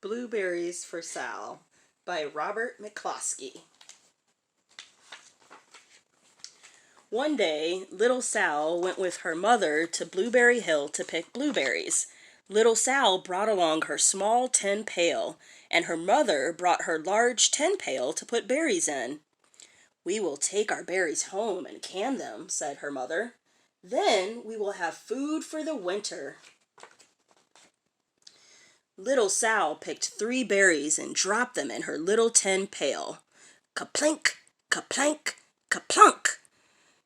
Blueberries for Sal by Robert McCloskey. One day, little Sal went with her mother to Blueberry Hill to pick blueberries. Little Sal brought along her small tin pail, and her mother brought her large tin pail to put berries in. "We will take our berries home and can them," said her mother. "Then we will have food for the winter." Little Sal picked 3 berries and dropped them in her little tin pail. Kaplink, kaplank, kaplunk!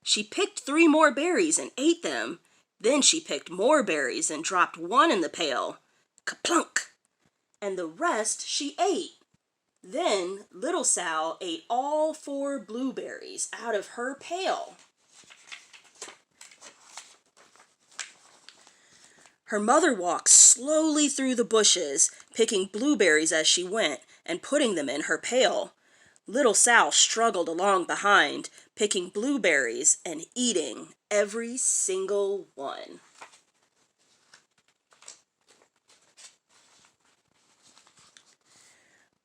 She picked 3 more berries and ate them. Then she picked more berries and dropped 1 in the pail. Kaplunk! And the rest she ate. Then little Sal ate all 4 blueberries out of her pail. Her mother walked slowly through the bushes, picking blueberries as she went and putting them in her pail. Little Sal struggled along behind, picking blueberries and eating every single one.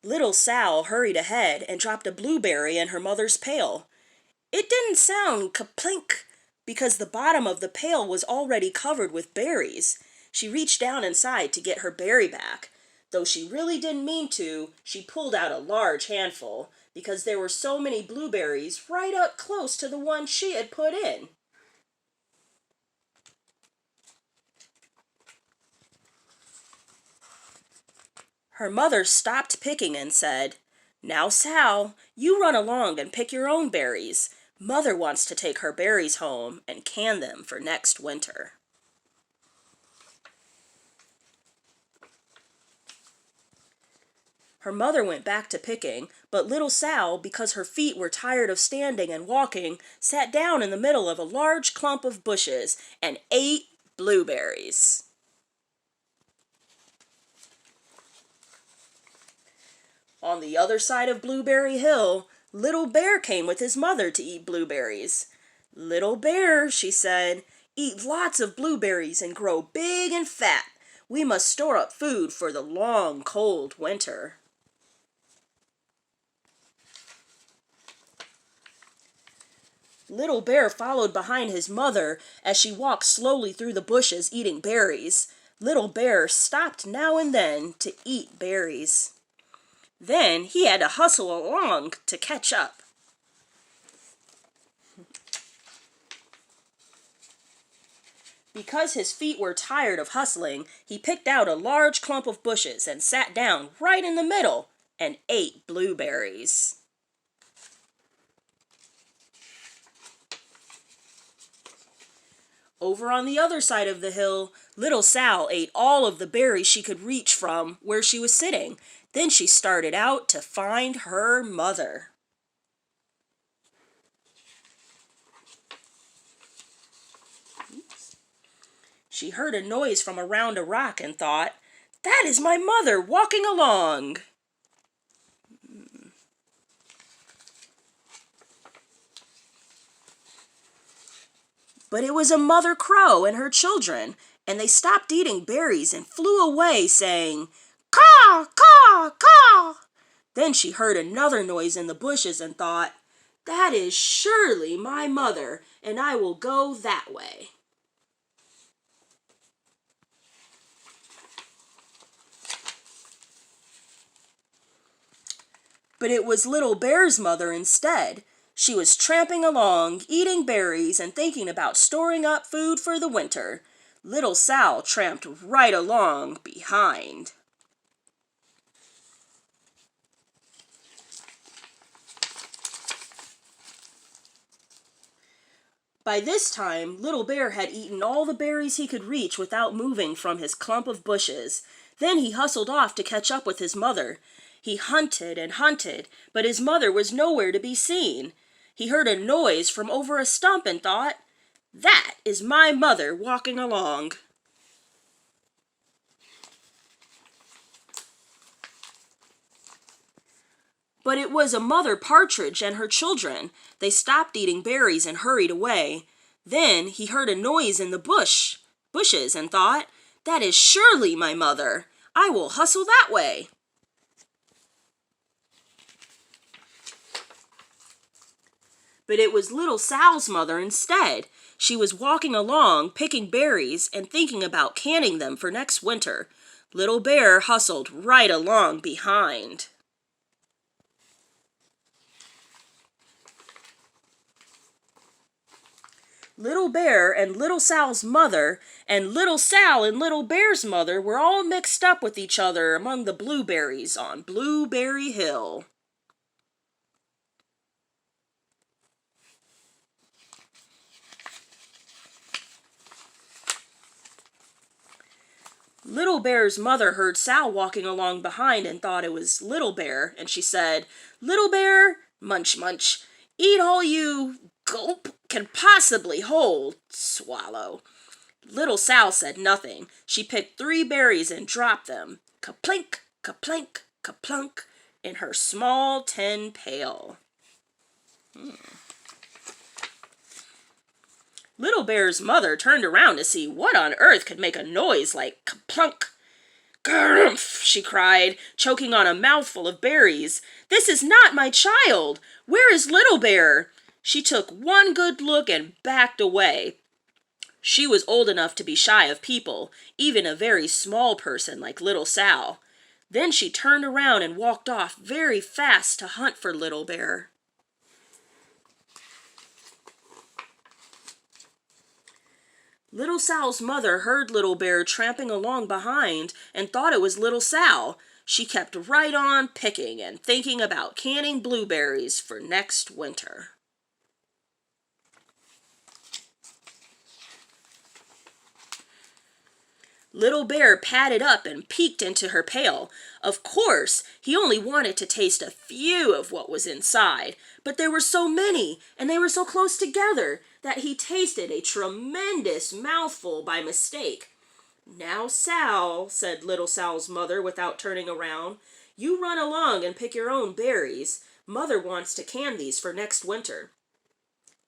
Little Sal hurried ahead and dropped a blueberry in her mother's pail. It didn't sound kaplink because the bottom of the pail was already covered with berries. She reached down inside to get her berry back. Though she really didn't mean to, she pulled out a large handful because there were so many blueberries right up close to the one she had put in. Her mother stopped picking and said, "Now, Sal, you run along and pick your own berries. Mother wants to take her berries home and can them for next winter." Her mother went back to picking, but little Sal, because her feet were tired of standing and walking, sat down in the middle of a large clump of bushes and ate blueberries. On the other side of Blueberry Hill, Little Bear came with his mother to eat blueberries. "Little Bear," she said, "eat lots of blueberries and grow big and fat. We must store up food for the long, cold winter." Little Bear followed behind his mother as she walked slowly through the bushes eating berries. Little Bear stopped now and then to eat berries. Then he had to hustle along to catch up. Because his feet were tired of hustling, he picked out a large clump of bushes and sat down right in the middle and ate blueberries. Over on the other side of the hill, little Sal ate all of the berries she could reach from where she was sitting. Then she started out to find her mother. She heard a noise from around a rock and thought, "That is my mother walking along." But it was a mother crow and her children, and they stopped eating berries and flew away, saying, "Caw, caw, caw." Then she heard another noise in the bushes and thought, "That is surely my mother, and I will go that way." But it was Little Bear's mother instead. She was tramping along, eating berries and thinking about storing up food for the winter. Little Sal tramped right along behind. By this time, Little Bear had eaten all the berries he could reach without moving from his clump of bushes. Then he hustled off to catch up with his mother. He hunted and hunted, but his mother was nowhere to be seen. He heard a noise from over a stump and thought, "That is my mother walking along." But it was a mother partridge and her children. They stopped eating berries and hurried away. Then he heard a noise in the bushes and thought, "That is surely my mother. I will hustle that way." But it was little Sal's mother instead. She was walking along, picking berries and thinking about canning them for next winter. Little Bear hustled right along behind. Little Bear and Little Sal's mother and Little Sal and Little Bear's mother were all mixed up with each other among the blueberries on Blueberry Hill. Little Bear's mother heard Sal walking along behind and thought it was Little Bear, and she said, "Little Bear, munch, munch, eat all you gulp can possibly hold, swallow." Little Sal said nothing. She picked 3 berries and dropped them, kaplink, kaplink, kaplunk, in her small tin pail. Little Bear's mother turned around to see what on earth could make a noise like kaplunk. "Grumph!" she cried, choking on a mouthful of berries. "This is not my child! Where is Little Bear?" She took one good look and backed away. She was old enough to be shy of people, even a very small person like Little Sal. Then she turned around and walked off very fast to hunt for Little Bear. Little Sal's mother heard Little Bear tramping along behind and thought it was Little Sal. She kept right on picking and thinking about canning blueberries for next winter. Little Bear padded up and peeked into her pail. Of course, he only wanted to taste a few of what was inside, but there were so many, and they were so close together, that he tasted a tremendous mouthful by mistake. "Now, Sal," said Little Sal's mother without turning around, "you run along and pick your own berries. Mother wants to can these for next winter."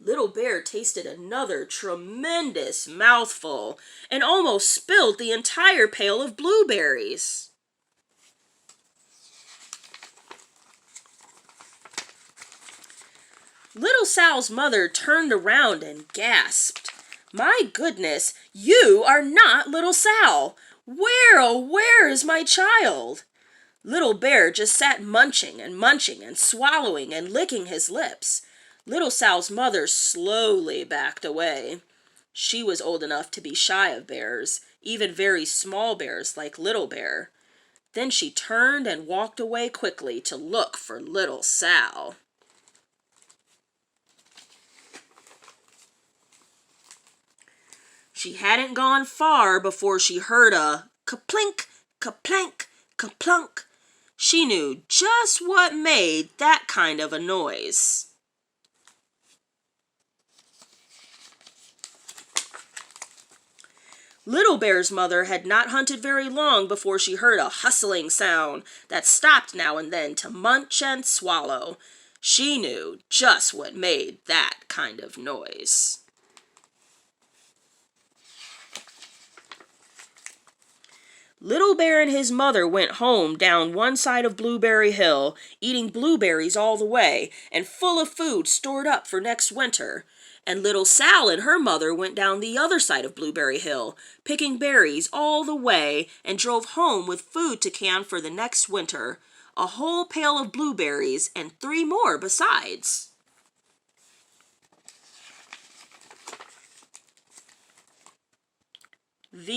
Little Bear tasted another tremendous mouthful and almost spilled the entire pail of blueberries. Little Sal's mother turned around and gasped. "My goodness, you are not Little Sal! Where, oh, where is my child?" Little Bear just sat munching and swallowing and licking his lips. Little Sal's mother slowly backed away. She was old enough to be shy of bears, even very small bears like Little Bear. Then she turned and walked away quickly to look for Little Sal. She hadn't gone far before she heard a kaplink, kaplank, kaplunk. She knew just what made that kind of a noise. Little Bear's mother had not hunted very long before she heard a hustling sound that stopped now and then to munch and swallow. She knew just what made that kind of noise. Little Bear and his mother went home down one side of Blueberry Hill, eating blueberries all the way and full of food stored up for next winter. And Little Sal and her mother went down the other side of Blueberry Hill, picking berries all the way, and drove home with food to can for the next winter. A whole pail of blueberries and 3 more besides. The